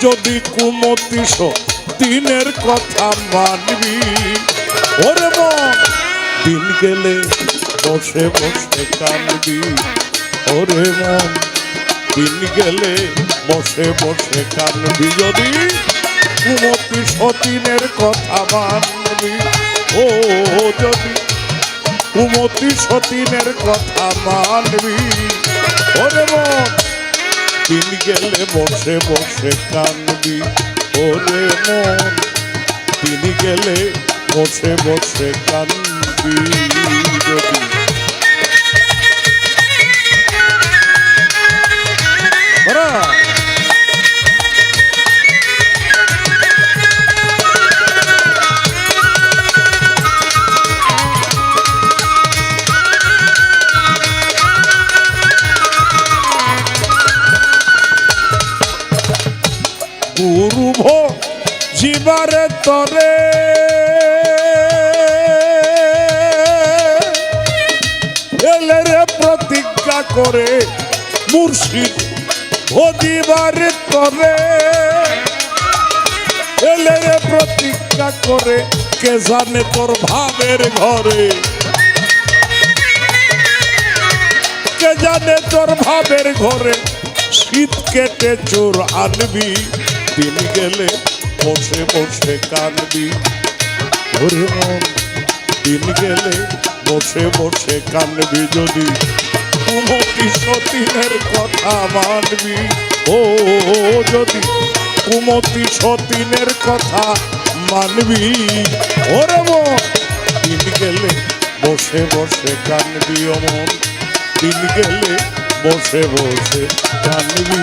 যদি কুমতি দিনের কথা মানবি, ওরে মন দিন গেলে বসে বসে কানবি, ওরে মন দিন গেলে বসে বসে কানবি। যদি কুমতি দিনের কথা মানবি, ও যদি কুমতি দিনের কথা মানবি, ওরে মন দিন গেলে বসে বসে কানবি, ওরে মন দিন গেলে বসে বসে কানবি। যদি গুরু ভো জীবারে তরে এলে রে প্রতিজ্ঞা করে, মুর্শিদ ভো জীবারে তরে এলে রে প্রতিজ্ঞা করে, কে জানে তোর ভাবের ঘরে, কে জানে তোর ভাবের ঘরে শীত কেটে চোর আনবি, দিন গেলে বসে বসে কানবি, ওরে মন দিন গেলে বসে বসে কানবি। যদি কুমতি দিনের কথা মানবি, ও যদি কুমতি দিনের কথা মানবি, ওরে মন দিন গেলে বসে বসে কানবি, ও মন দিন গেলে বসে বসে কানবি।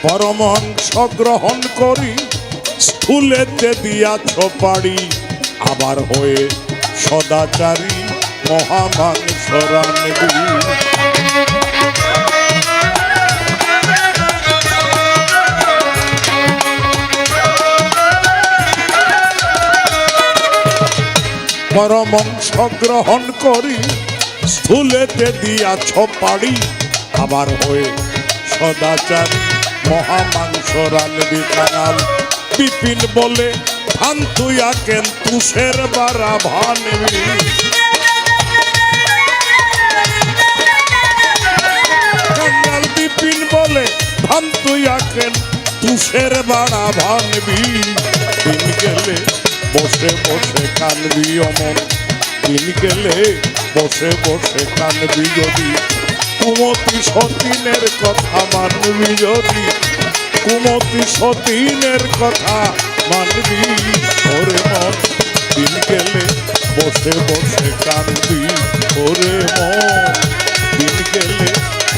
পরমাংশ গ্রহণ করি স্থূলেতে দিয়াছ পাড়ি, আবার হয়ে সদাচারী মহামাংস রানবি। পরমাংশ গ্রহণ করি স্থূলেতে দিয়াছ পাড়ি, আবার হয়ে সদাচারী মহামাংস রানবি। কানাল বিপিন বলে ধান তুইয়া কেন তুষের বারা ভানবি, কানাল বিপিন বলে ধান তুইয়া কেন তুষের বারা ভানবি, দিন গেলে বসে বসে কানবি, অমন দিন গেলে বসে বসে কানবি। যদি কুমতি দিনের কথা মানবি, যদি কুমতি দিনের কথা মানবি, ওরে মন দিন গেলে বসে বসে কানবি, ওরে মন দিন গেলে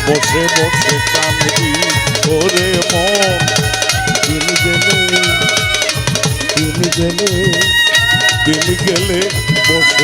বসে বসে কানবি, ওরে মন দিন গেলে দিন গেলে দিন গেলে বসে